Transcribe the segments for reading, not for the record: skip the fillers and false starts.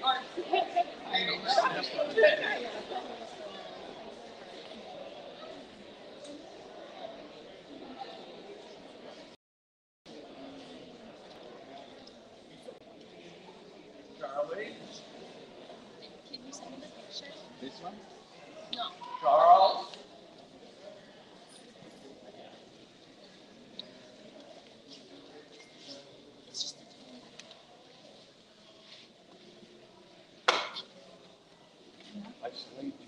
Charlie? Can you send me the picture? This one? No. Charles? It's just a I slaved you.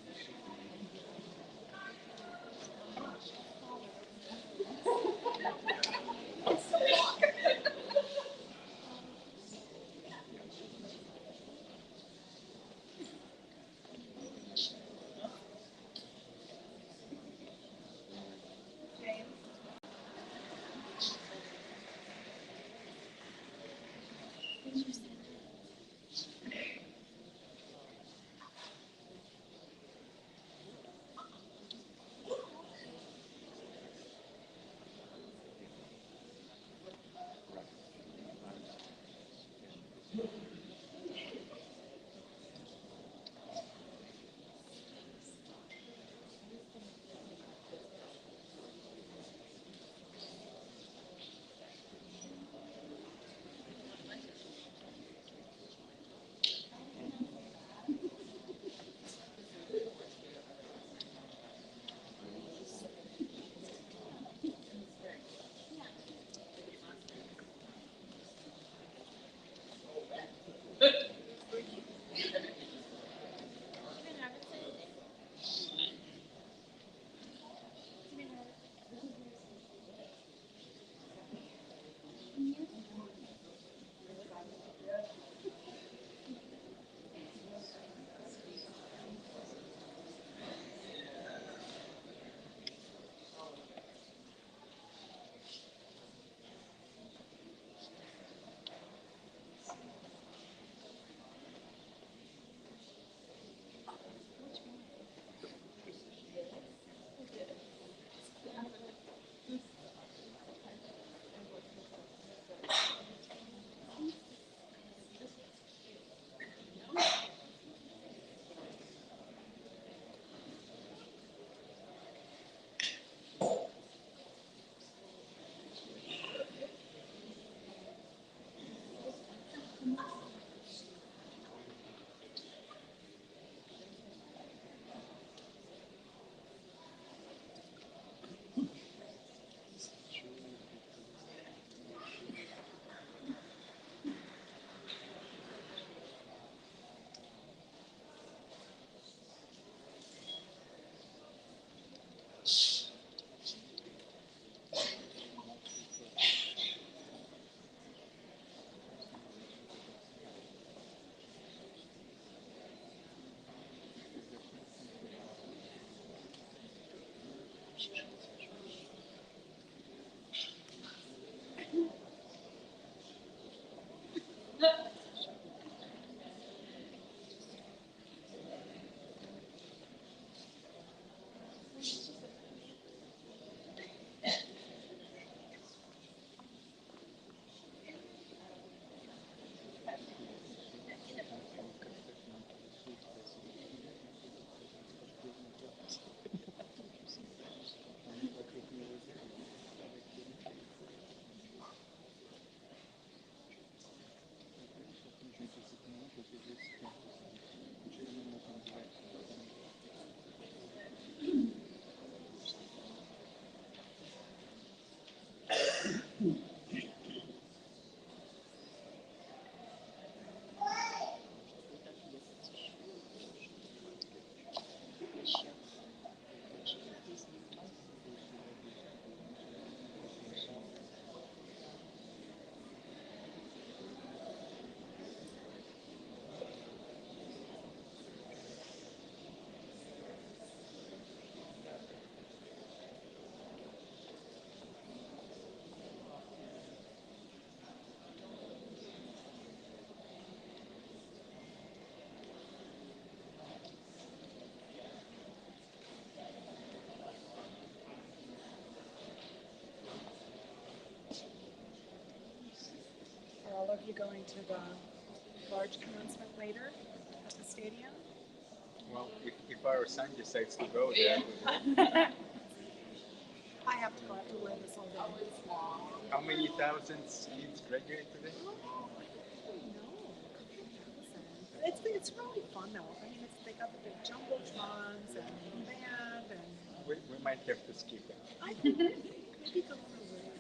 Are all of you going to the large commencement later at the stadium. Well, if our son decides to go there, I have to go out to wear this all day. how many thousands kids graduate today? It's really fun though. I mean, they got the big jumbotrons and the band, and We might have to skip it. I think maybe go for a little.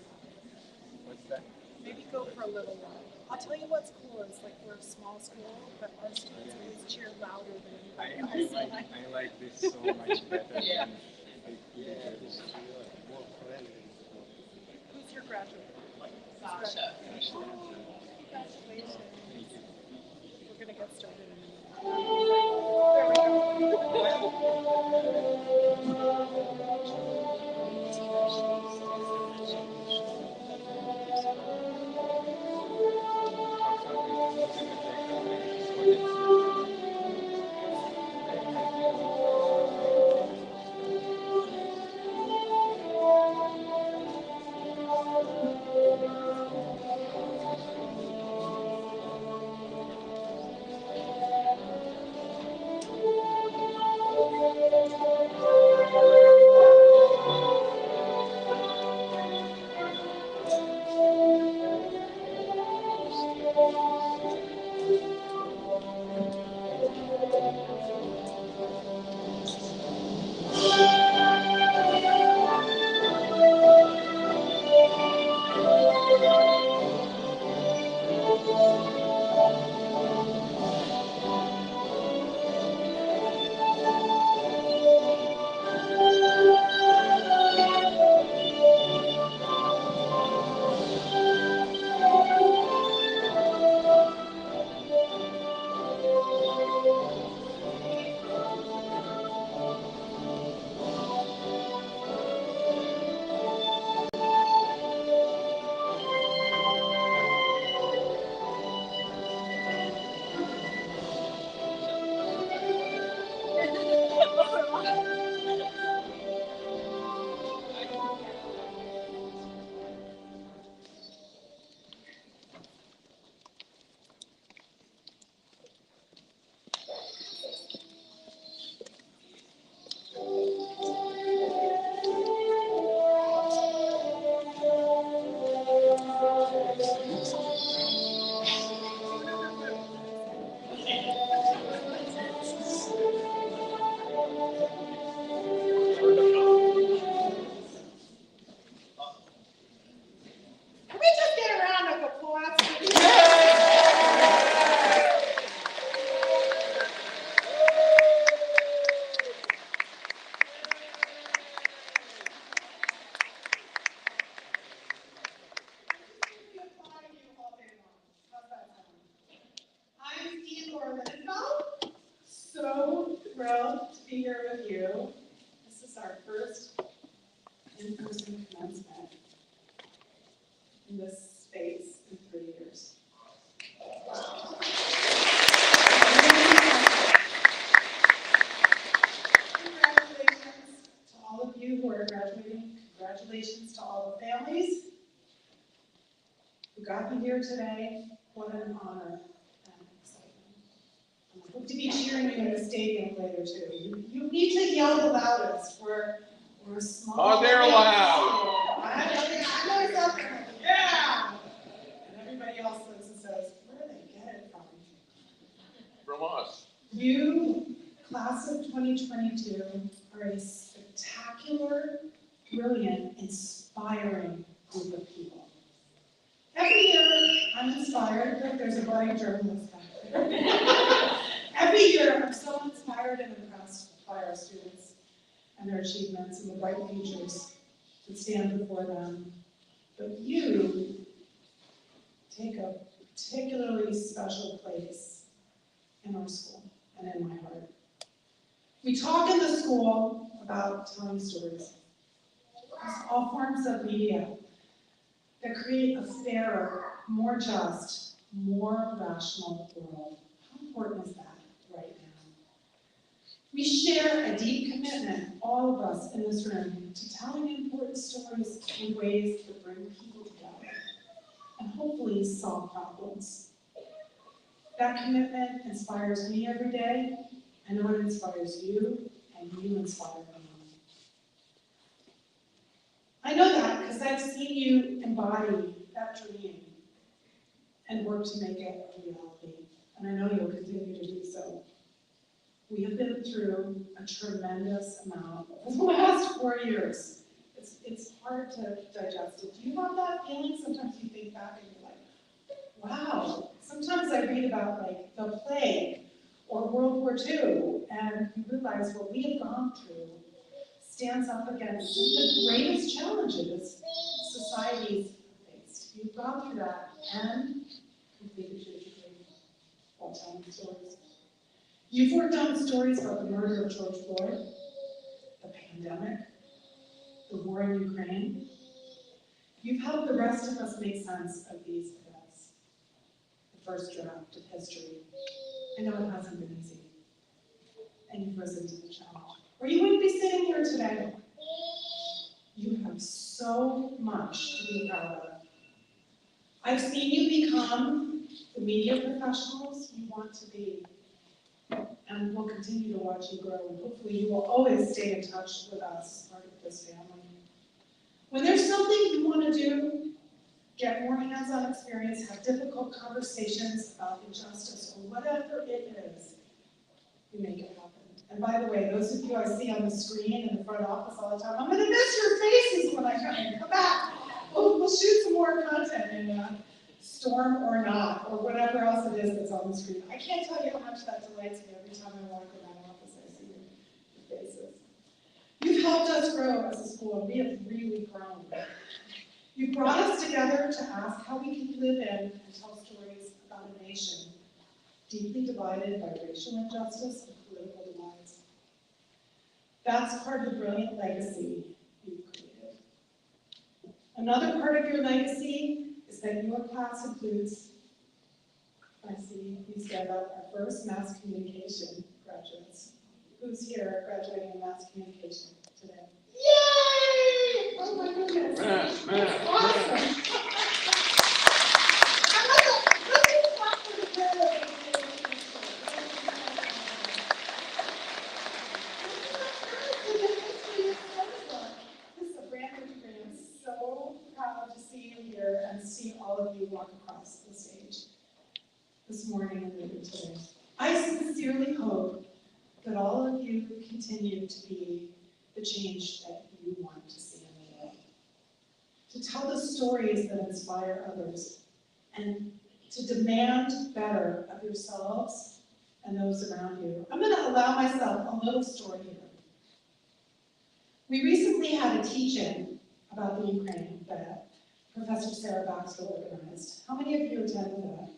What's that? Maybe go for a little while. I'll tell you what's cool is like we're a small school, but our students always cheer louder than anybody else. I like this so much better Yeah. than Who's your graduate? Sasha. Congratulations. Thank you. We're gonna get started in a minute. There we go. Can we just get a round of applause? I'm so thrilled to be here with you. This is our first in-person commencement in this space in 3 years. Congratulations to all of you who are graduating. Congratulations to all the families who got you here today. What an honor and excitement. And I hope to be cheering you in the stadium later too. You need to yell the loudest. We're a small. Oh, they're loud. I know it's up there. Yeah. And everybody else looks and says, where do they get it from? From us. You, class of 2022, are a spectacular, brilliant, inspiring group of people. Every year, I'm inspired. Look, there's a bright journalist back there. Every year, I'm so inspired and impressed by our students and their achievements and the bright futures that stand before them. But you take a particularly special place in our school and in my heart. We talk in the school about telling stories. Across all forms of media that create a fairer, more just, more rational world. How important is that right now? We share a deep commitment, all of us in this room, to telling important stories in ways that bring people together and hopefully solve problems. That commitment inspires me every day. I know it inspires you, and you inspire me. I know that because I've seen you embody that dream and work to make it a reality, and I know you'll continue to do so. We have been through a tremendous amount over the last 4 years. It's hard to digest it. Do you have that feeling? Sometimes you think back and you're like, wow. Sometimes I read about like the plague or World War II, and you realize what we have gone through stands up against some of the greatest challenges societies faced. You've gone through that and completed your degree while telling stories. You've worked on stories about the murder of George Floyd, the pandemic, the war in Ukraine. You've helped the rest of us make sense of these events. The first draft of history. I know it hasn't been easy. And you've risen to the challenge. Or you wouldn't be sitting here today. You have so much to be proud of. I've seen you become the media professionals you want to be. And we'll continue to watch you grow, and hopefully you will always stay in touch with us as part of this family. When there's something you want to do, get more hands-on experience, have difficult conversations about injustice or whatever it is, you make it happen. And by the way, those of you I see on the screen in the front office all the time, I'm going to miss your faces when I come in. Come back. We'll shoot some more content in Storm or Not, or whatever else it is that's on the screen. I can't tell you how much that delights me every time I walk in that office. I see your faces. You've helped us grow as a school, and we have really grown. You brought us together to ask how we can live in and tell stories about a nation deeply divided by racial injustice and political divides. That's part of the brilliant legacy you've created. Another part of your legacy is that your class includes, I see you stand up, our first mass communication graduates. Who's here graduating in mass communication today? Yay! Oh my goodness. Awesome. This is a brand new degree. I'm so proud to see you here and see all of you walk across the stage this morning and later today. I sincerely hope that all of you continue to be the change that you want to see in the world. To tell the stories that inspire others, and to demand better of yourselves and those around you. I'm going to allow myself a little story here. We recently had a teach-in about the Ukraine that Professor Sarah Baxter organized. How many of you attended that?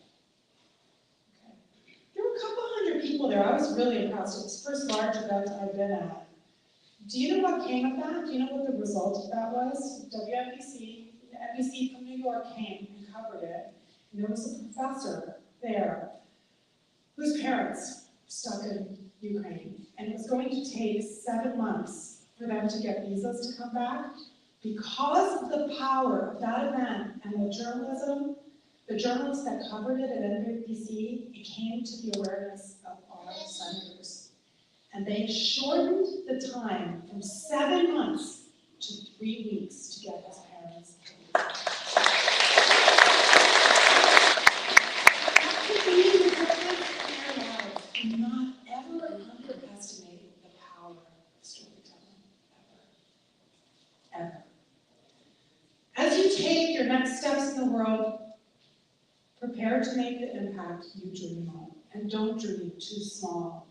Okay. There were a couple hundred people there. I was really impressed. It was the first large event I've been at. Do you know what came of that? Do you know what the result of that was? WNBC, the NBC from New York came and covered it. And there was a professor there whose parents were stuck in Ukraine. And it was going to take 7 months for them to get visas to come back. Because of the power of that event and the journalism, the journalists that covered it at NBC, it came to the awareness of our senators. And they shortened the time from 7 months to 3 weeks to get his parents. That could be the difference in their lives. Do not ever underestimate the power of storytelling, ever. Ever. As you take your next steps in the world, prepare to make the impact you dream of, and don't dream too small.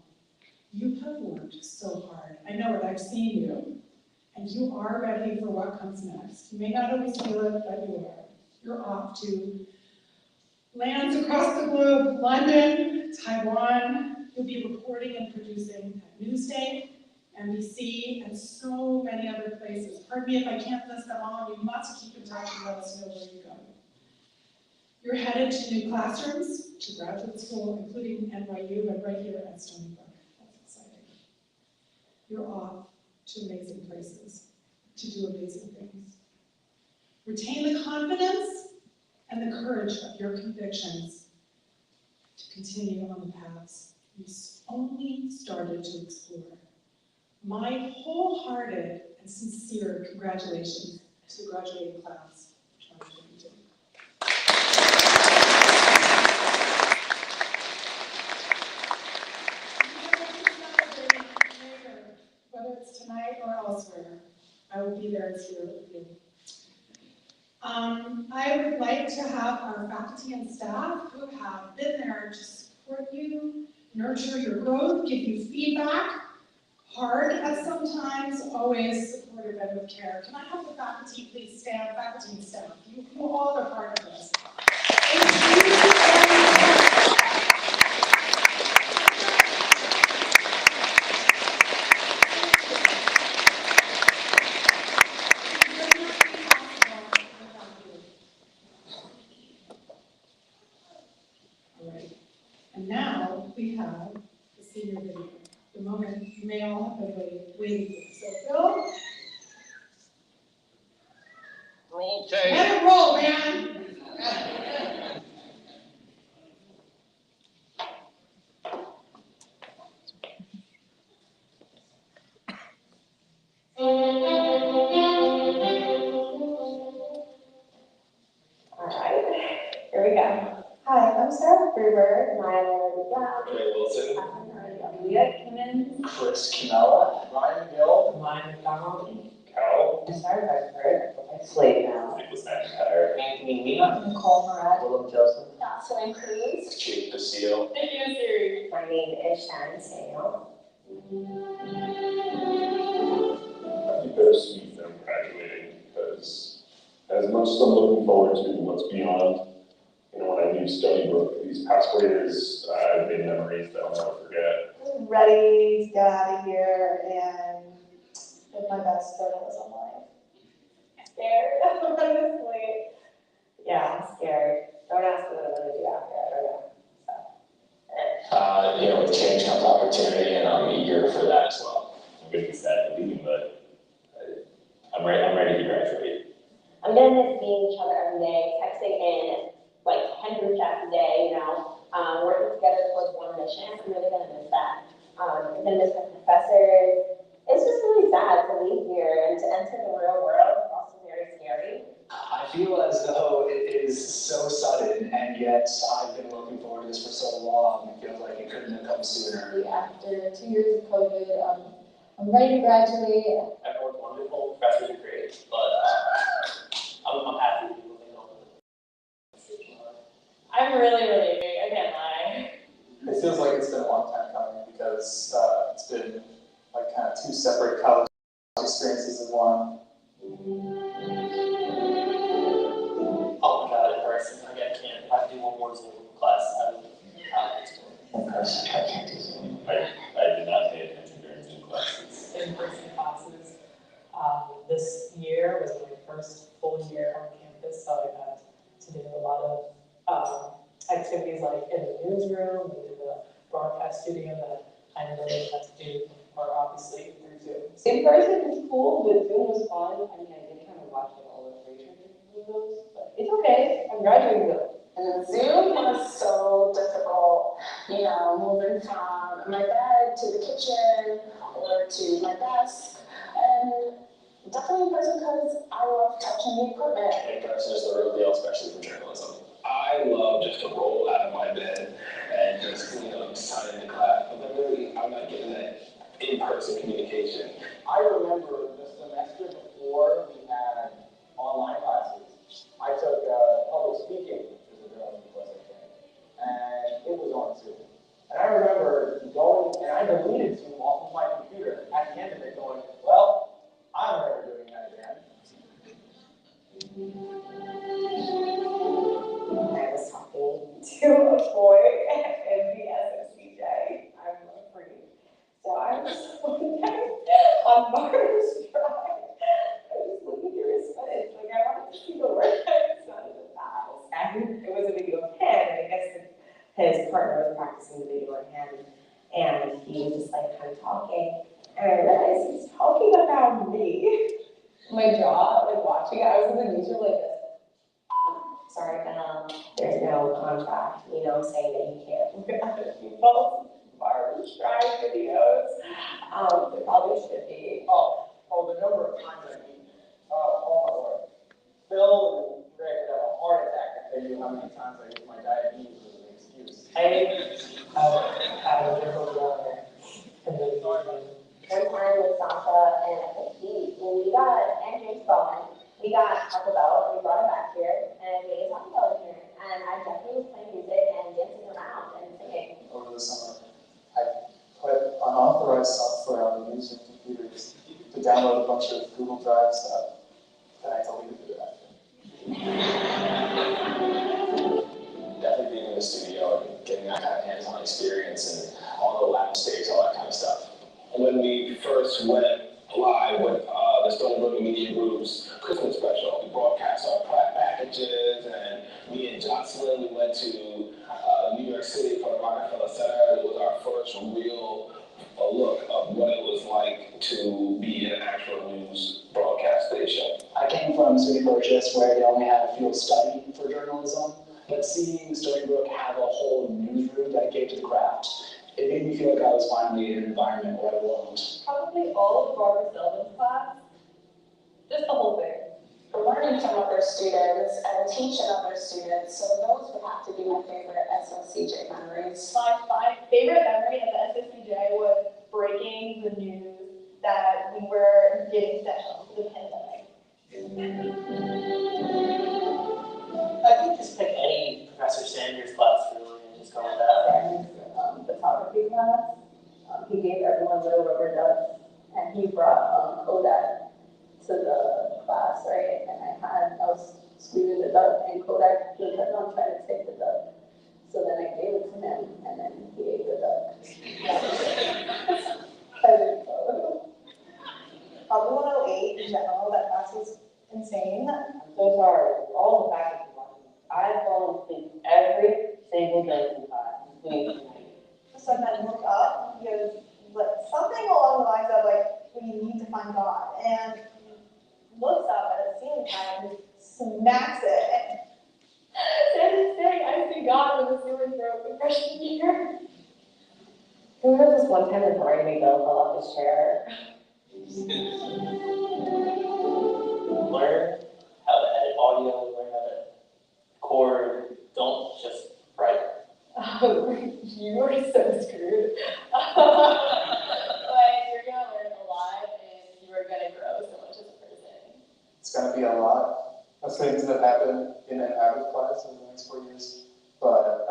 You have worked so hard. I know it, I've seen you, and you are ready for what comes next. You may not always feel it, but you are. You're off to lands across the globe, London, Taiwan. You'll be reporting and producing at Newsday, NBC, and so many other places. Pardon me if I can't list them all. You must keep in touch and let us know where you go. You're headed to new classrooms, to graduate school, including NYU and right here at Stony Brook. That's exciting. You're off to amazing places, to do amazing things. Retain the confidence and the courage of your convictions to to continue on the paths you only started to explore. My wholehearted and sincere congratulations to the graduating class of 2022. Whether it's tonight or elsewhere, I will be there to with you. I would like to have our faculty and staff who have been there to support you, nurture your growth, give you feedback, hard at sometimes, always supportive and with care. Can I have the faculty please stand, faculty and staff? You all are part of this. And now we have the senior video, the moment you may all have been waiting for. So Phil, Roll tape. let it roll, man. Here we go. Hi, I'm Sarah Gruber, and I am Brown. Ray Wilson. Leah Kimmons. Chris Canella. Ryan Gill. Ryan McDonald. Carol. Sarah Beckford. I'm Slade now. Nicholas McIntyre. Anthony Mina. Nicole Morat. Willem Joseph. Jocelyn Cruz. Jake Basile. Vivian Siri. My name is Shannon Samuel. I think bittersweet them graduating because as much as I'm looking forward to what's beyond, when I leave Stony Brook, these past 4 years, I've made memories that I'll never forget. Ready to get out of here and live my best journalism life. Scared, honestly. Yeah, I'm scared. Don't ask me what I'm going to do after. I don't know. With change comes opportunity, and I'm eager for that as well. I'm going to be sad to leave, but I'm ready to graduate. I'm going to miss seeing each other every day, texting in like 10 group chats a day, working together towards one mission. I'm really going to miss that. I'm going to miss my professors. It's just really sad to leave here and to enter the real world. It's also very scary. I feel as though it is so sudden, and yet I've been looking forward to this for so long. It feels like it couldn't have come sooner. After 2 years of COVID, I'm ready to graduate. Everyone's wonderful, professors are great, but I'm happy to be moving on. I'm really big. I can't lie. It feels like it's been a long time coming because it's been like kind of two separate college experiences in one. Oh my god, in person, I can't. I have to do one more Zoom class. In person, I can't do Zoom. I did not pay attention during Zoom classes. In-person classes. This year was my first full year on campus, so I got to do a lot of activities like in the newsroom, we did the broadcast studio that I never really got to do, or obviously through Zoom. In person is cool, but Zoom was fun. I mean, I did kind of watch all the Frasier videos, but it's okay. I'm graduating though. And then Zoom was so difficult, moving from my bed to the kitchen or to my desk. And definitely in person because I love touching the equipment. In person is the real deal, especially for journalism. I love just to roll out of my bed and just, sign in the class. But really, I'm not getting that in-person communication. I remember the semester before we had online classes, I took public speaking as a journalism class, I think, and it was on Zoom. And I remember going, and I deleted Zoom off of my computer at the end of it going, well, I'm never doing that again. I was talking to a boy in the SSCJ. I'm a freak. So I was on Mars Drive. I was looking through his footage. Like, I wanted to see the work that he's done in the past. And it was a video of him, and I guess his partner was practicing the video of him. And he was just like kind of talking. And I realized he's talking about my jaw, like watching it. I was in the newsroom like this. Sorry, There's no contract, saying that you can't look at other people's barber try videos. There probably should be. Oh, the number of times I meet, oh my lord. Phil and Greg could have a heart attack if they knew how many times I use my diabetes as an excuse. I would never go there. And then, One time with Sasha and I think when we got Andrew's phone, we got Taco Bell, we brought it back here, and we ate Taco Bell in here. And I definitely was playing music and dancing around and singing. Over the summer, I put unauthorized software on the user computers to download a bunch of Google Drive stuff, and I deleted it after. Definitely being in the studio and getting that kind of hands-on experience and all the lab mistakes, all that kind of stuff. When we first went live with the Stony Brook Media Group's Christmas special, we broadcast our plaque packages, and me and Jocelyn, we went to New York City for the Rockefeller Center. It was our first real look of what it was like to be in an actual news broadcast station. I came from Stony Brook, where they only had a field study for journalism, but seeing Stony Brook have a whole newsroom dedicated to the craft, it made me feel like I was finally in an environment where I belonged. Probably all of Barbara Sullivan's class, just the whole thing. Learning from other students and teaching other students, so those would have to be my favorite SLCJ memories. My favorite memory of the SSCJ was breaking the news that we were getting sent home for the pandemic. I think just pick any Professor Sanders class really and just go with that. Photography class. He gave everyone little rubber ducks, and he brought Kodak to the class, right? And I was squeezing the duck, and Kodak kept on trying to take the duck. So then I gave it to him, and then he ate the duck. I didn't know. Probably 108 in general, that class was insane. I'm so sorry, all the faculty ones. I've fallen asleep every single day in class, including tonight. So then look up, because like something along the lines of like, we need to find God. And he looks up at the ceiling fan and smacks it. And saying, I see God when the ceiling broke the freshman year. There was this one time that Brian Miguel fell off his chair. Learn how to edit audio, learn how to record, don't just write. You are so screwed. But you're gonna learn a lot and you are gonna grow so much as a person. It's going to be a lot of things that happen in an average class in the next 4 years, but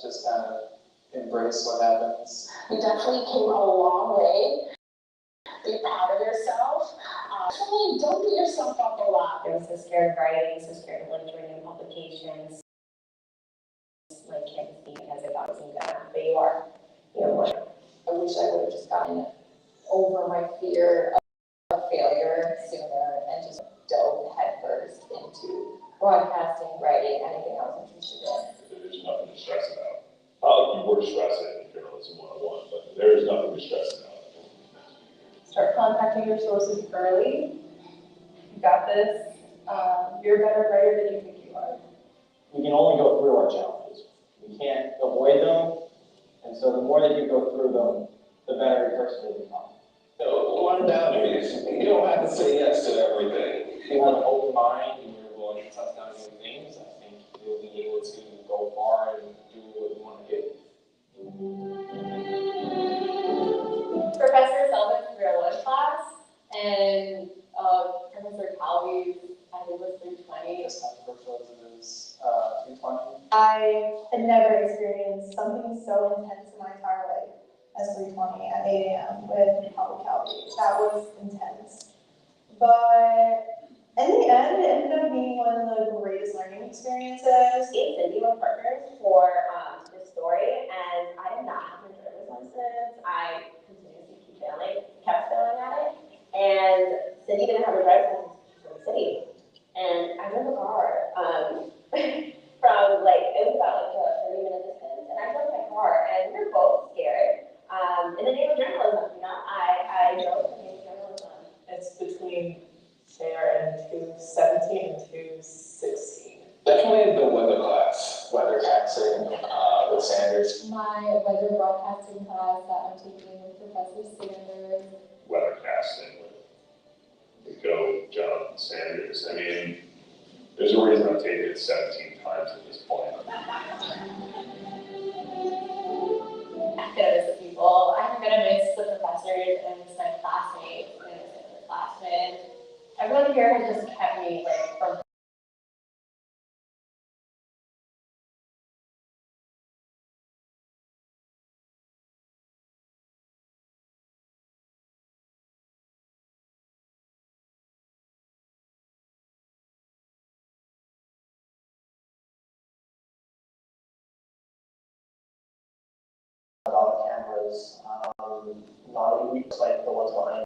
just kind of embrace what happens. You definitely came a long way. Be proud of yourself. Definitely don't beat yourself up a lot. I was so scared of writing, so scared of like joining publications. Like can't speak because I thought it wasn't gonna happen. But you are. I wish I would have just gotten over my fear of failure sooner and just dove headfirst into broadcasting, writing, anything else I'm interested in. There's nothing to stress about. Not like you were stressing in journalism 101, but there is nothing to stress about. Start contacting your sources early. You got this. You're a better writer than you think you are. We can only go through our challenges. We can't avoid them, and so the more that you go through them, the better your person will become. Learn boundaries. You don't have to say yes to everything. If you have an open mind and you're willing to test out new things, I think you'll be able to go far and do what you want to do. Professor Selvin's 301 class and Professor Calvi's, I think it was 320. This time for shows it is 320. I had never experienced something so intense in my entire life as 320 at 8 a.m. with Calvin Calvi. That was intense. But in the end, it ended up being one of the greatest learning experiences. Me and Cindy were partners for this story, and I did not have my driver's license. I continuously kept failing at it, and Cindy didn't have a driver's license from the city. And I drove a car from it was about a 30-minute distance, and I drove my car, and we were both scared. In the name of journalism, I drove in the name of journalism. It's between there and 217 and 216. Definitely the weather class. a weather broadcasting class that I'm taking with Professor Sanders. Weathercasting with Jonathan Sanders. I mean, there's a reason I've taken it 17 times at this point. I'm gonna miss the people. I'm gonna miss the professors and miss my classmates. I'm gonna miss the classmates. Everyone here has just kept me like from. All the cameras, not even like the ones behind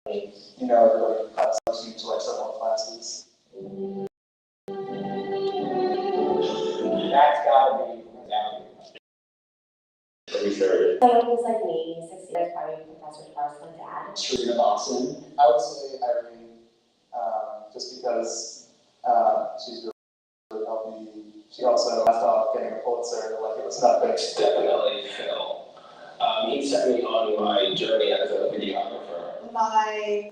me, you know, the class you to like several classes. That's gotta be down. Pretty sure. Someone who's like me, 60, like probably Professor Sparks' dad. Serena Boston. I would say Irene, just because she's really helped me. She also left off getting a Pulitzer like it was nothing. Definitely Phil. He set me on my journey as a videographer. My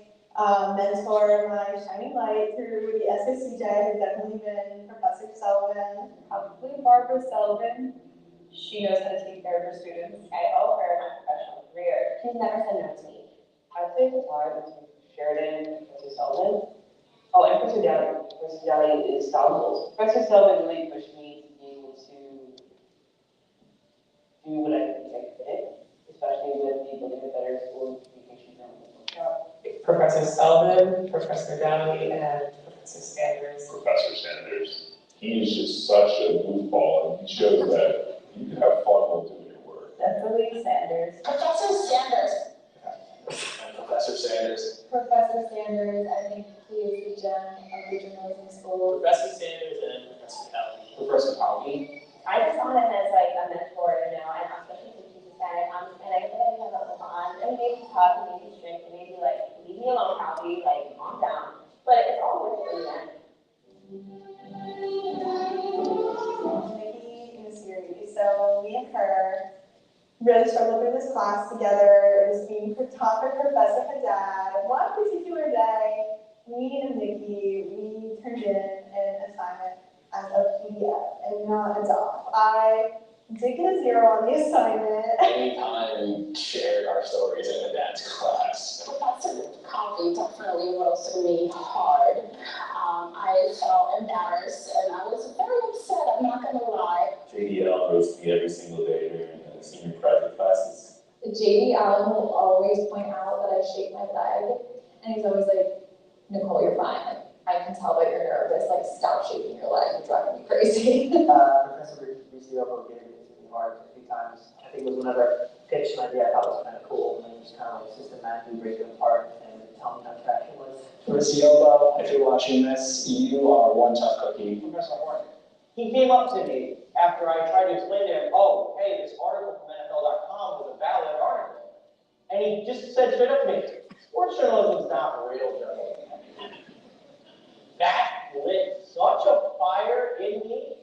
mentor, my shining light through the SSCJ has definitely been Professor Sullivan. Probably Barbara Sullivan. She knows how to take care of her students. I owe her my professional career. She's never said no to me. I'd say the time between Sheridan and Professor Sullivan. Oh, and Professor Downey. Professor Downey is Donald. Professor Sullivan really pushed me to be able to do what I think I could, especially with the building a better school communication workshop. Professor Sullivan, Professor Downey, and Professor Sanders. Professor Sanders. He is just such a goofball, and he shows that you can have fun while doing your work. Definitely Sanders. Professor Sanders. And Professor Sanders. Professor Sanders, I think he is the gem of the journalism school. Professor Sanders and Professor Calden. Professor Calden. I just saw him as like a mentor, you know, and especially since he's Hispanic, and I feel like we have a bond, and maybe tough, and maybe strict, and maybe like, leave me alone, Calvin, like, calm down, but it's all worth it in the end. Nikki is series. So me and her really struggled through this class together. It was being taught by Professor Haddad. One particular day, me and Nikki, we turned in an assignment as a PDF and not a doc. I did get a 0 on the assignment. Anytime shared our stories in the dance class. Professor Coffee definitely roasted me hard. I felt embarrassed and I was very upset, I'm not gonna lie. JD Allen roasts me every single day during senior project classes. JD Allen will always point out that I shake my leg, and he's always like, Nicole, you're fine. Like, I can tell that you're nervous. Like, stop shaking your leg. You're driving me crazy. Professor Riccio gave it to me hard a few times. I think it was whenever I pitched an idea I thought was kind of cool, and then just kind of like systematically break it apart and tell me how trash it was. Riccio, if you're watching this, you are one tough cookie. Professor Horn. He came up to me after I tried to explain to him, oh, hey, this article from NFL.com was a valid article. And he just said straight up to me, sports journalism is not real journalism. That lit such a fire in me.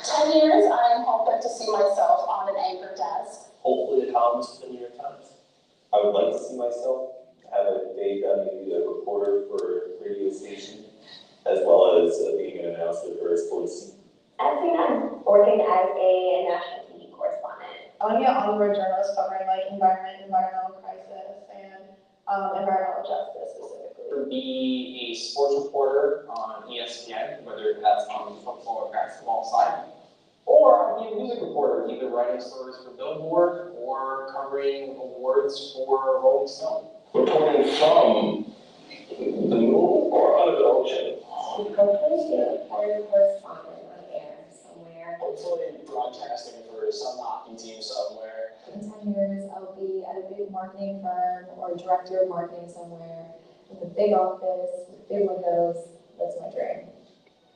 10 years, I am hoping to see myself on an anchor desk. Hopefully a columnist for the New York Times. I would like to see myself have a day job, maybe a reporter for a radio station, as well as being an announcer for a sports team. I think I'm working as a national TV correspondent. I want to be an on-road journalist covering like environmental crisis, and environmental justice specifically. Be a sports reporter on ESPN, whether that's on the football or basketball side. Or I'd be a music reporter, either writing stories for Billboard or covering awards for Rolling Stone. Reporting from the moon or under the ocean? Hopefully, a reporter correspondent on air somewhere. Hopefully broadcasting for some hockey team somewhere. In 10 years, I'll be at a big marketing firm or director of marketing somewhere with a big office, with big windows. That's my dream.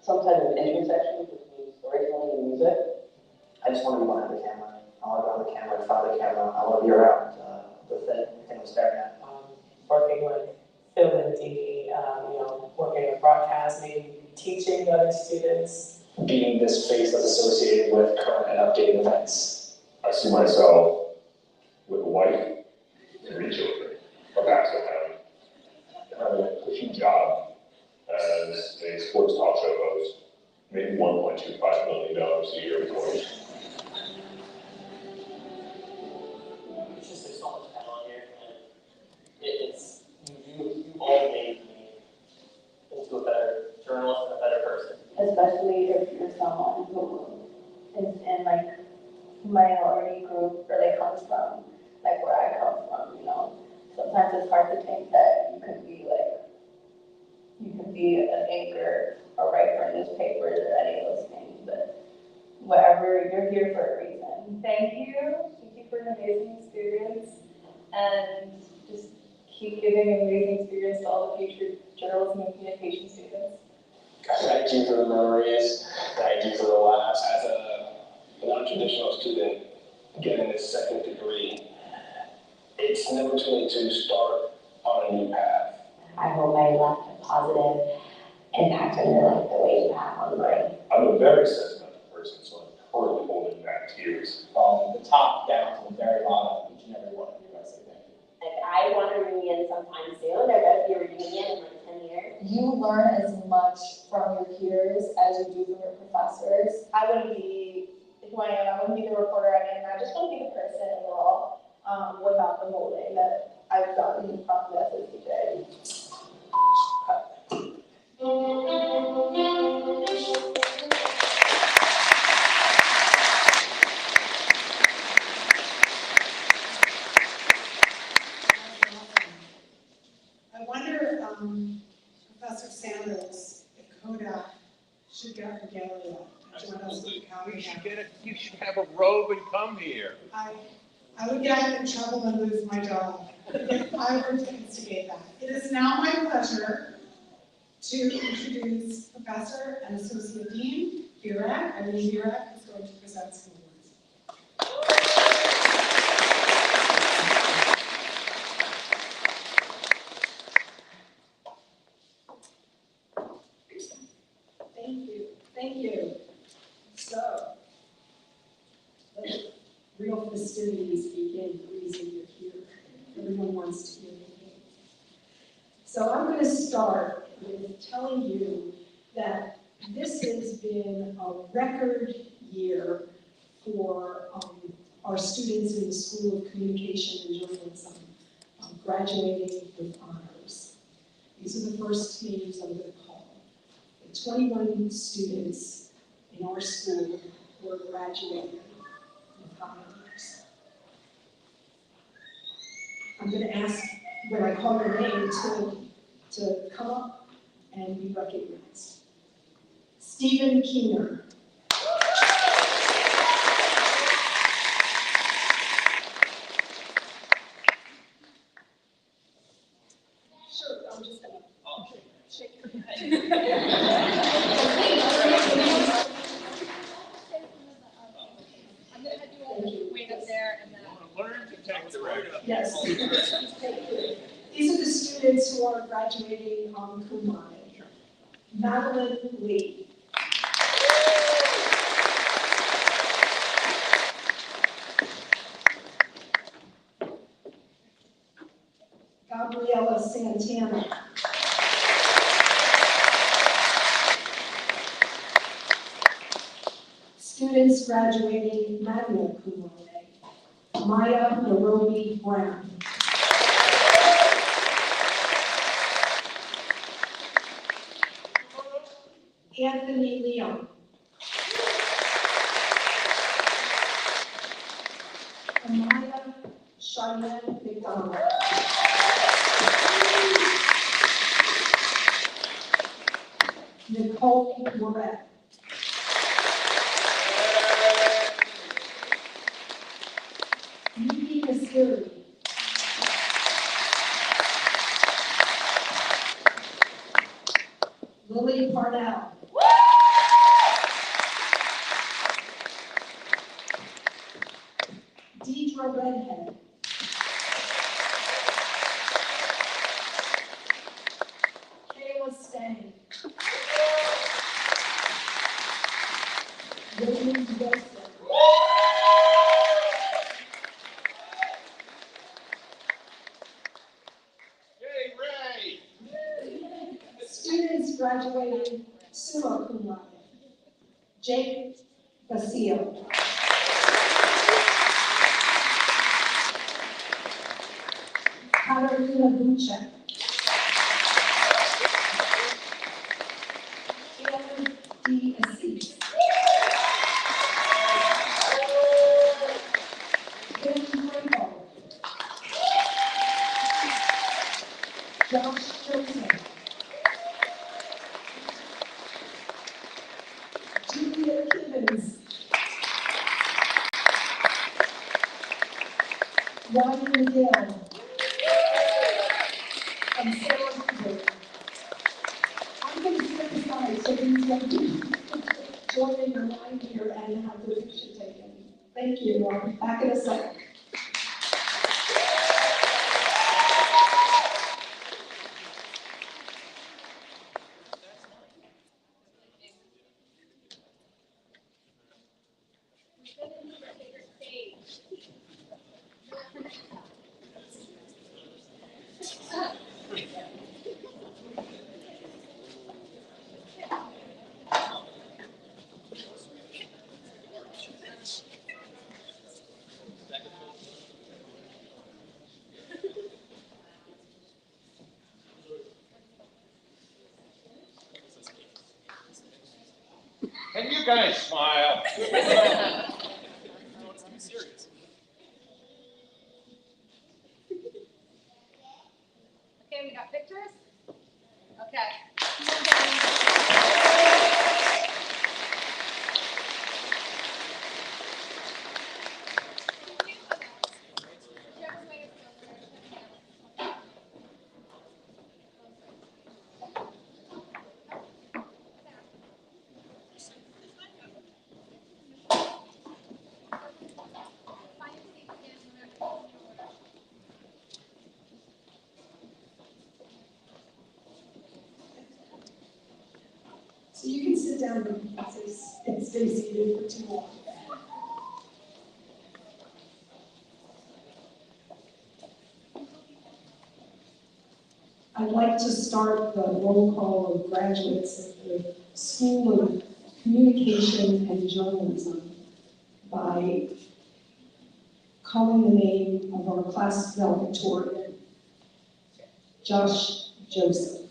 Some type of intersection between storytelling and music. I just want to be behind the camera. I want to be on the camera, in front of the camera. I want to be around the thing I'm staring at. Working with film and TV, working with broadcast, maybe teaching other students. being this face that's associated with current and updating events? I see myself with a wife, 3 children, a bachelor family, having a cushy job as a sports talk show host, maybe $1.25 million a year in wage. It's just there's so much talent here, and it's you all made me into a better journalist and a better person. Especially if you're someone who is in like minority group or like comes from like where I come from, you know. Sometimes it's hard to think that you can be an anchor or write for newspapers or any of those things, but whatever, you're here for a reason. Thank you for an amazing experience, and just keep giving an amazing experience to all the future journalism and communication students. Thank you for the memories. Thank you for the laughs. As a non-traditional student getting this second degree, it's never too late to start on a new path. I hope I left a positive impact on your life the way you have on mine. I'm a very sentimental person, so I'm currently holding back tears. From the top down to the very bottom, each and every one of you guys say thank you. Like, I want a reunion sometime soon. There better be a reunion in like 10 years. You learn as much from your peers as you do from your professors. I wouldn't be who I am. I wouldn't be the reporter I am. I just wouldn't be the person overall without the molding that I've gotten from the SSDJ. I wonder, Professor Sanders, if Kodak should get regalia and join us with the county. You should have a robe and come here. I would get in trouble and lose my job if I were to instigate that. It is now my pleasure to introduce Professor and Associate Dean Burak. Eileen Burak is going to present some awards. Thank you. So, the real festivities begin. The reason you're here. Everyone wants to hear your name. So I'm going to start with telling you that this has been a record year for our students in the School of Communication and Journalism graduating with honors. These are the first names I'm going to call. 21 students in our school were graduating with honors. I'm going to ask, when I call your name, to come up and be recognized. Stephen Keener. Sure, I'm just going to shake your head. I'm gonna have you all wait up there and then. Learn to take direction. Yes. These are the students who are graduating cum laude. Madeline Lee. Gabriela Santana. Students graduating magna cum laude. Maya Nairobi Brown. Anthony Leon. Amaya Cheyenne McDonald. Nicole Moret. Yuki Masiri. Lily Parnell. Deidre Redhead. Kayla Stang. Joseph. Yay, Ray! Students graduating summa cum laude. Jake Basile. Carolina Bucek. Taylor D. Assis. Ben Franco. Josh Joseph. Julia Gibbons. Ryan McGill. And Sarah Hoover. I'm going to step aside so these young people join in the line here and have the picture taken. Thank you. I'll be back in a second. Can you guys smile? Okay, we got pictures? Okay. So you can sit down and stay seated for too long. I'd like to start the roll call of graduates of the School of Communication and Journalism by calling the name of our class valedictorian, Josh Joseph.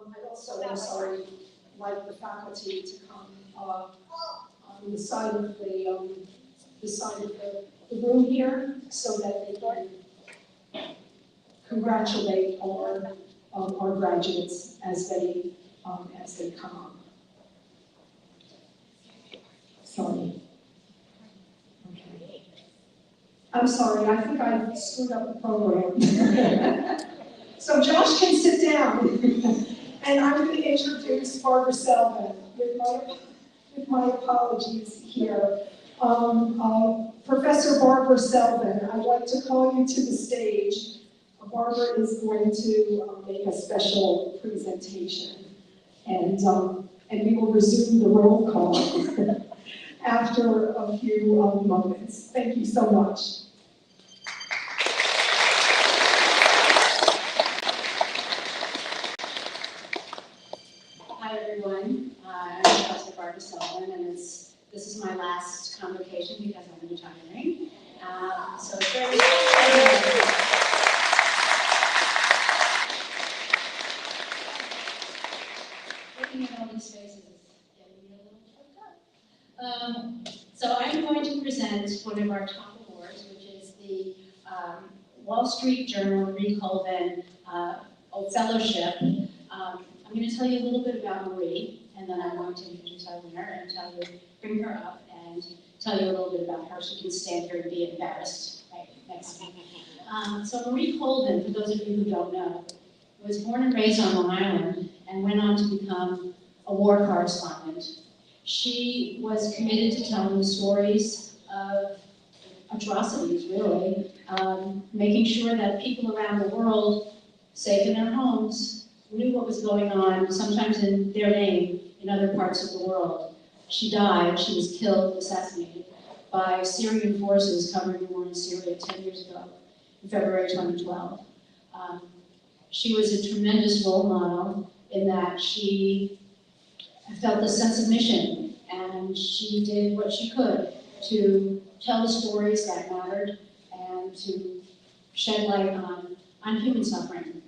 I'd also, I'm sorry, like the faculty to come on the side of the room here so that they can congratulate our graduates as they come up. Sorry. Okay. I'm sorry, I think I screwed up the program. So Josh can sit down. And I'm going to introduce Barbara Selvin with my apologies here. Professor Barbara Selvin, I'd like to call you to the stage. Barbara is going to make a special presentation, and we will resume the roll call after a few moments. Thank you so much. Hi everyone, I'm Professor Barbara Calden, and this is my last convocation because I'm retiring. So it's very exciting. Looking at all these faces is getting me a little choked up. So I'm going to present one of our top awards, which is the Wall Street Journal Coldin Fellowship. I'm going to tell you a little bit about Marie, and then I'm going to introduce our winner and bring her up and tell you a little bit about her. She can stand here and be embarrassed right next to me. So Marie Coldin, for those of you who don't know, was born and raised on Long Island and went on to become a war correspondent. She was committed to telling stories of atrocities, really, making sure that people around the world, safe in their homes, knew what was going on, sometimes in their name, in other parts of the world. She died, she was killed, assassinated by Syrian forces covering the war in Syria 10 years ago, in February 2012. She was a tremendous role model in that she felt a sense of mission, and she did what she could to tell the stories that mattered and to shed light on human suffering.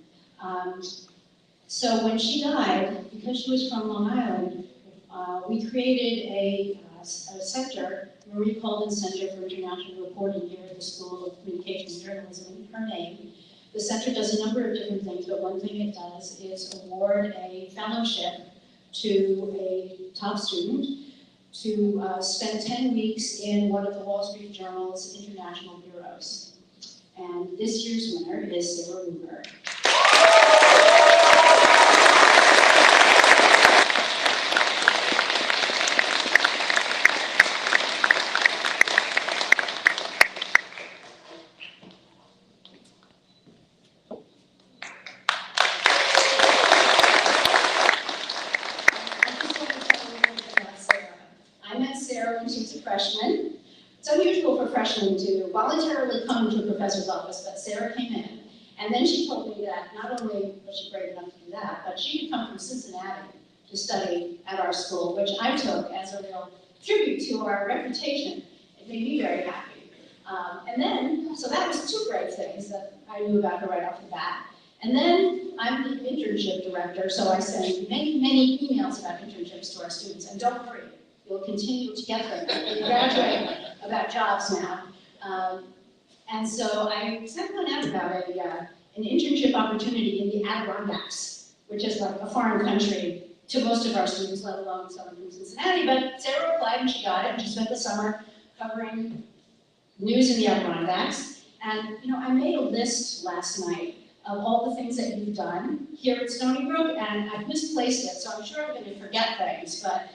So when she died, because she was from Long Island, we created a center, Marie Coldin Center for International Reporting here at the School of Communication and Journalism in her name. The center does a number of different things, but one thing it does is award a fellowship to a top student to spend 10 weeks in one of the Wall Street Journal's international bureaus. And this year's winner is Sarah Ruber. Freshman. It's unusual for freshmen to voluntarily come to a professor's office, but Sarah came in, and then she told me that not only was she brave enough to do that, but she had come from Cincinnati to study at our school, which I took as a real tribute to our reputation. It made me very happy. And then, so that was two great things that I knew about her right off the bat. And then I'm the internship director, so I send many, many emails about internships to our students, and don't worry, you'll continue to get them. They graduate about jobs now. And so I sent one out about an internship opportunity in the Adirondacks, which is like a foreign country to most of our students, let alone someone from Cincinnati. But Sarah applied and she got it, and she spent the summer covering news in the Adirondacks. And you know, I made a list last night of all the things that you've done here at Stony Brook, and I've misplaced it, so I'm sure I'm going to forget things. But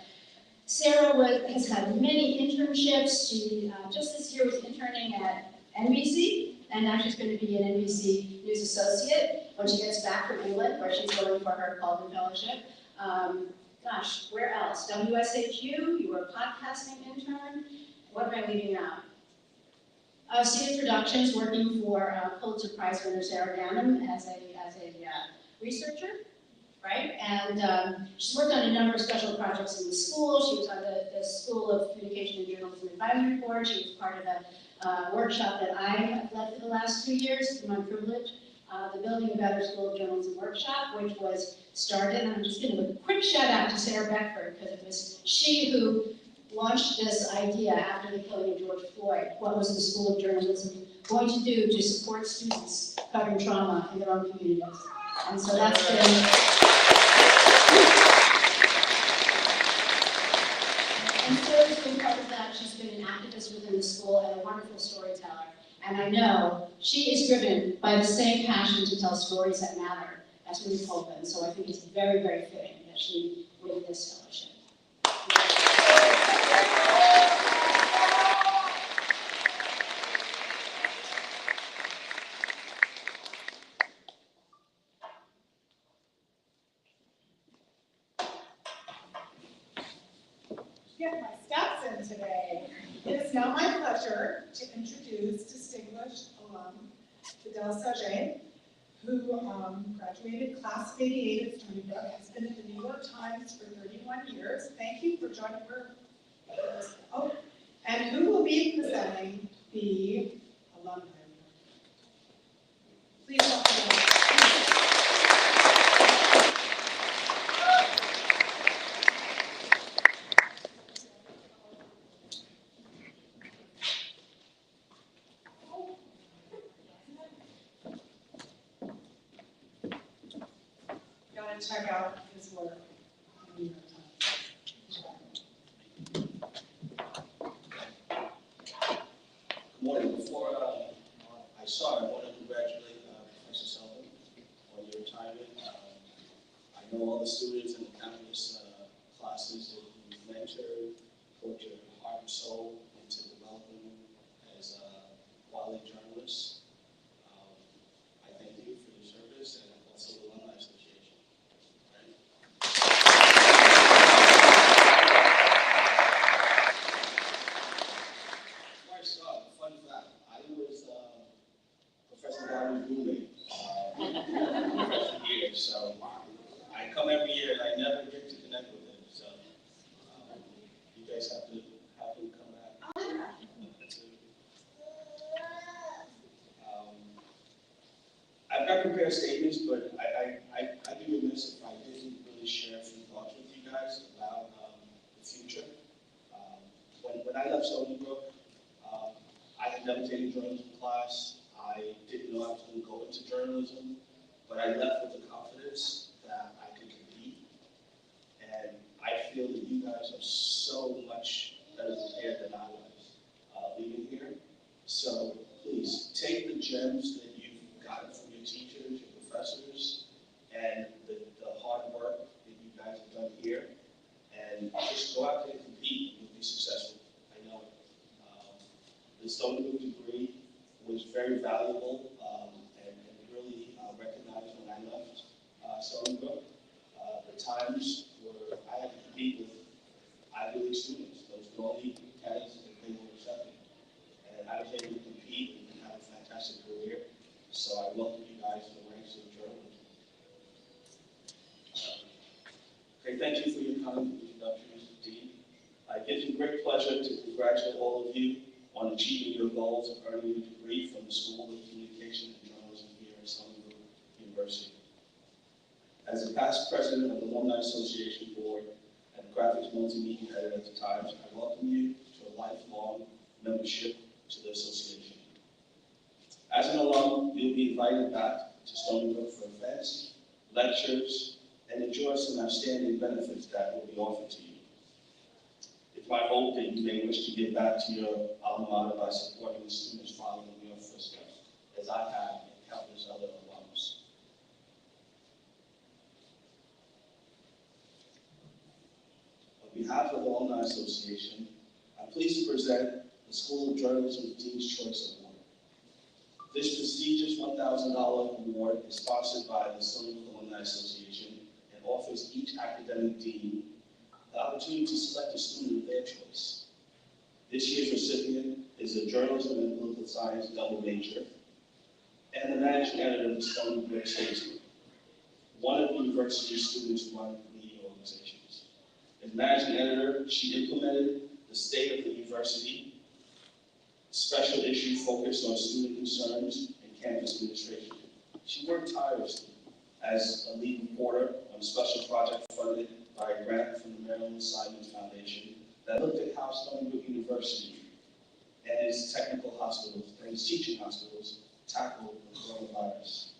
Sarah has had many internships. She just this year was interning at NBC, and now she's going to be an NBC News Associate when she gets back from England, where she's going for her Calden Fellowship. Gosh, where else? WSHU, you were a podcasting intern. What am I leaving out? Cedar Productions, working for Pulitzer Prize winner Sarah Ganem as a researcher. Right? And she's worked on a number of special projects in the school. She was on the School of Communication and Journalism Advisory Board. She was part of a workshop that I have led for the last 2 years, to my privilege, the Building a Better School of Journalism workshop, which was started, and I'm just going to give a quick shout out to Sarah Beckford, because it was she who launched this idea after the killing of George Floyd. What was the School of Journalism going to do to support students covering trauma in their own communities? And so that's been... And Sarah's been part of that. She's been an activist within the school and a wonderful storyteller. And I know she is driven by the same passion to tell stories that matter as Marie Coldin. So I think it's very, very fitting that she win this fellowship. Get my steps in today. It is now my pleasure to introduce distinguished alum Fidel Sajay, who graduated class of '88 at Stony Brook, has been at the New York Times for 31 years. Thank you for joining her. Oh, and who will be presenting the alumni. Please welcome them. Check out his work. Good morning. Before I start, I want to congratulate Professor Sullivan on your retirement. I know all the students and the countless classes that you've mentored, put your heart and soul into developing as quality journalists. Harvard roommate for years, so I come every year and I never get to connect with him, so you guys have to come back. I've got prepared statements, but I'd be remiss if I didn't really share a few thoughts with you guys about the future. When I left Stony Brook, I had never taken journalism class. I didn't know I was going to go into journalism, but I left with the confidence that I could compete. And I feel that you guys are so much better prepared than I was leaving here. So please take the gems that you've gotten from your teachers, your professors, and the hard work that you guys have done here, and just go out there and compete. You'll be successful. I know it. The Stony Brook degree was very valuable and really recognized when I left Stony Brook. The times where I had to compete with Ivy League students, those were the only candidates that they were accepting. And I was able to compete and have a fantastic career. So I welcome you guys to the ranks of journalism. Okay, thank you for your kind introduction, Mr. Dean. It gives me great pleasure to congratulate all of you on achieving your goals of earning your degree from the School of Communication and Journalism here at Stony Brook University. As the past president of the Alumni Association Board and Graphics Multimedia Editor at the Times, I welcome you to a lifelong membership to the association. As an alum, you'll be invited back to Stony Brook for events, lectures, and enjoy some outstanding benefits that will be offered to you. It's my hope that you may wish to give back to your alma mater by supporting the students following your footsteps, as I have and countless other alums. On behalf of the Alumni Association, I'm pleased to present the School of Journalism's Dean's Choice Award. This prestigious $1,000 award is sponsored by the Stony Brook Alumni Association and offers each academic dean the opportunity to select a student of their choice. This year's recipient is a journalism and political science double major and the managing editor of the Stony Brook Statesman, one of the university's students run media organizations. As managing editor, she implemented the State of the University special issue focused on student concerns and campus administration. She worked tirelessly as a lead reporter on a special project funded by a grant from the Maryland Simons Foundation that looked at how Stony Brook University and its technical hospitals and its teaching hospitals tackled the coronavirus.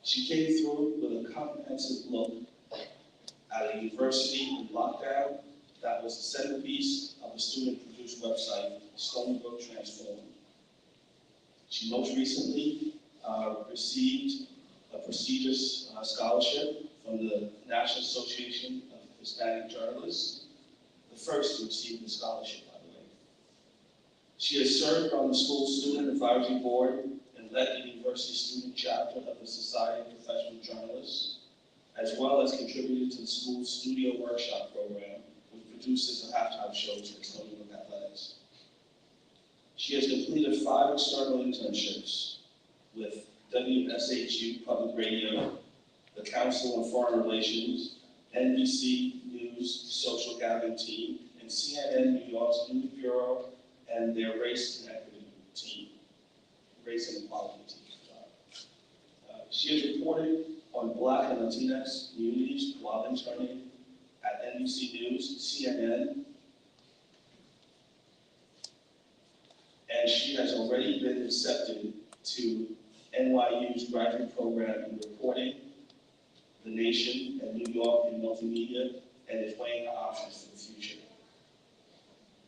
She came through with a comprehensive look at a university in lockdown that was the centerpiece of the student-produced website, Stony Brook Transformed. She most recently received a prestigious scholarship from the National Association of Hispanic Journalists, the first to receive the scholarship, by the way. She has served on the school's student advisory board and led the university student chapter of the Society of Professional Journalists, as well as contributed to the school's studio workshop program, which produces the halftime shows for Stony Brook athletics. She has completed 5 external internships with WSHU Public Radio, the Council on Foreign Relations, NBC News Social Gathering Team, and CNN New York's News Bureau and their Race and Equity Team, Race and Equality Team. She has reported on Black and Latinx communities while interning at NBC News, CNN, and she has already been accepted to NYU's graduate program in reporting, The Nation, and New York in multimedia, and is weighing her options for the future.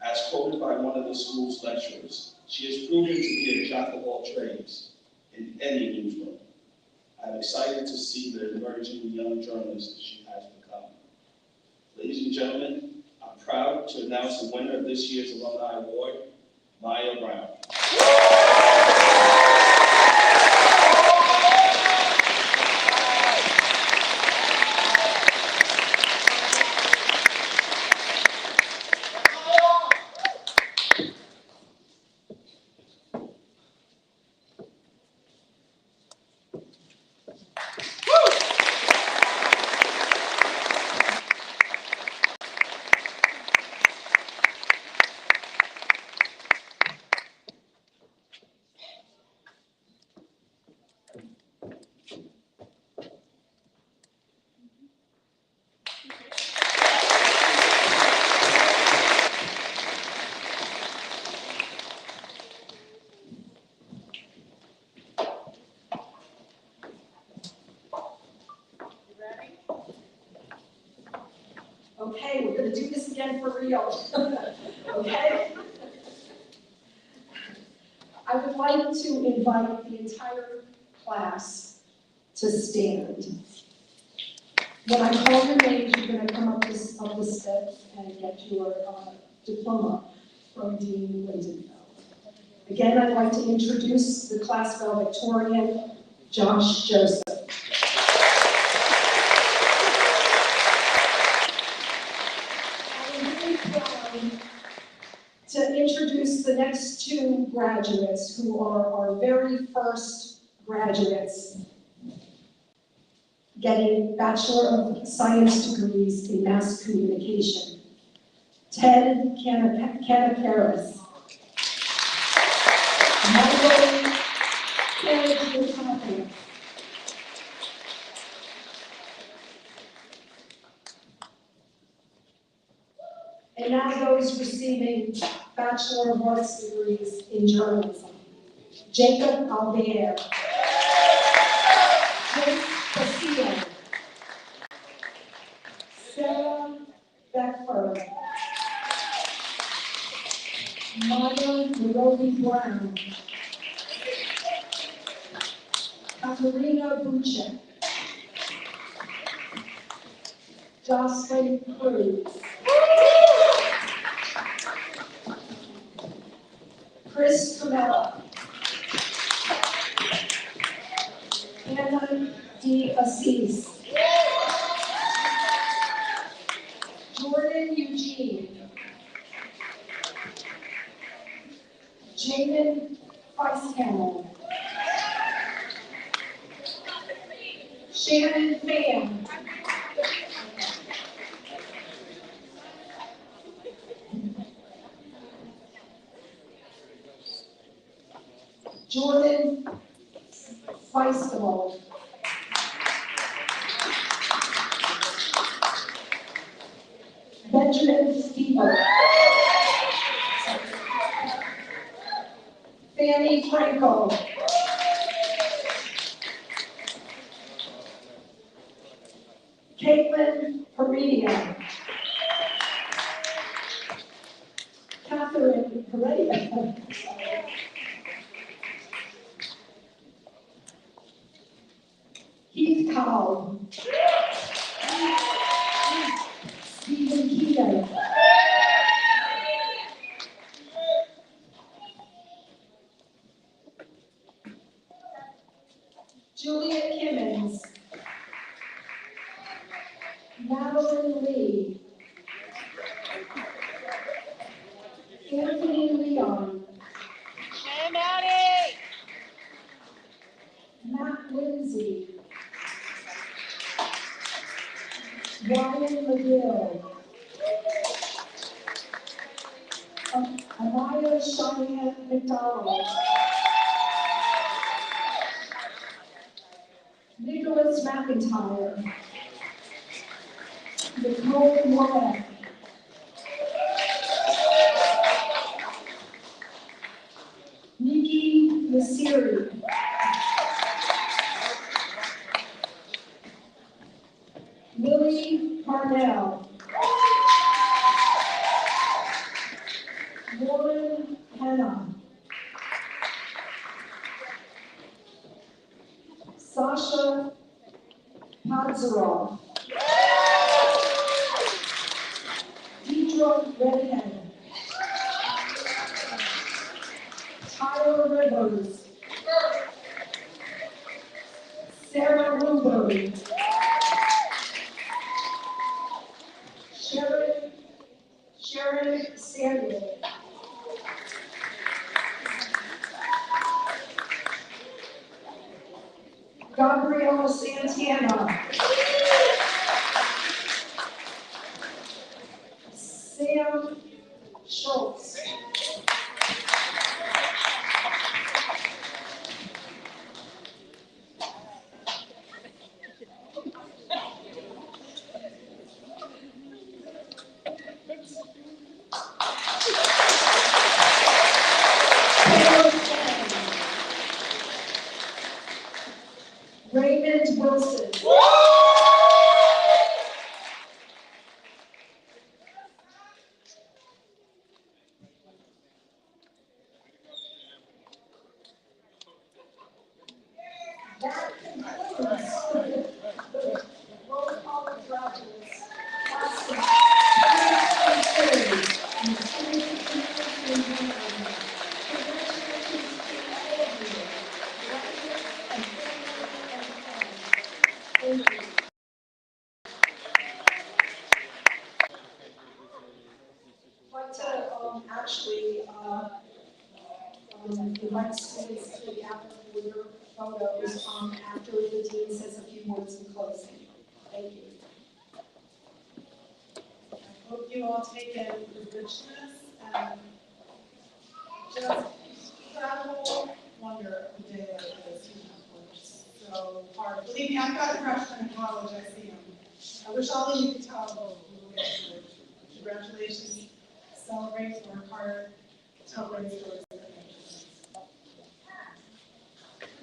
As quoted by one of the school's lecturers, she has proven to be a jack of all trades in any newsroom. I'm excited to see the emerging young journalist she has become. Ladies and gentlemen, I'm proud to announce the winner of this year's Alumni Award, Maya Brown. Okay, we're gonna do this again for real. Okay? I would like to invite the entire class to stand. When I call your names, you're gonna come up the steps and get your diploma from Dean Lindenfeld. Again, I'd like to introduce the class valedictorian, Josh Joseph. I'm really proud to introduce the next two graduates who are our very first graduates getting Bachelor of Science degrees in Mass Communication. Ted Canaparis. Michael Canaparis. And now those receiving Bachelor of Arts degrees in journalism. Jacob Albert. Jake Castillo. Sarah Beckford. Maya Nairobi Brown. Katerina Buchek. Jocelyn Cruz. Chris Camella. Anna D. Assis. Jordan Eugene. Jaden Feisthammer. Shannon Pham. Jordan Feisthammer. Benjamin Stever. Fanny Franco. Caitlin Heredia. Catherine Heredia. Heath Cowell. Stephen Keegan. Julia Kimmons. Madeline Lee. Anthony Leon. Hey, Maddie! Matt Lindsay. Ryan McGill. Amaya Cheyenne McDonald. Nicholas McIntyre. Nicole Moore. Nikki Nasiri. Lily Parnell. Lauren Hanna. Sasha Padzaroff. Deidre Redhead. Tyler Rivers. Sarah Newberry. Sharon Samuel. Gabriela Santana. Sam Schultz. Raymond Wilson. That concludes the roll call of graduates. Class of 2022. And the students of Congratulations to all of you. Graduates and family and friends. Thank you. I'd like to actually invite students to the after your photos after the dean says a few words in closing. Thank you. I hope you all take in the richness and just incredible wonder of a day like this. You have worked so hard. Believe me, I've got freshmen in college, I see them. I wish all of you could tell you will get through it. Congratulations. Celebrate, work hard, tell great stories.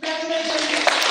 Congratulations.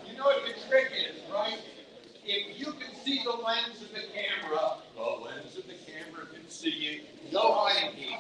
You know what the trick is, right? If you can see the lens of the camera can see you. No hiding, Keith.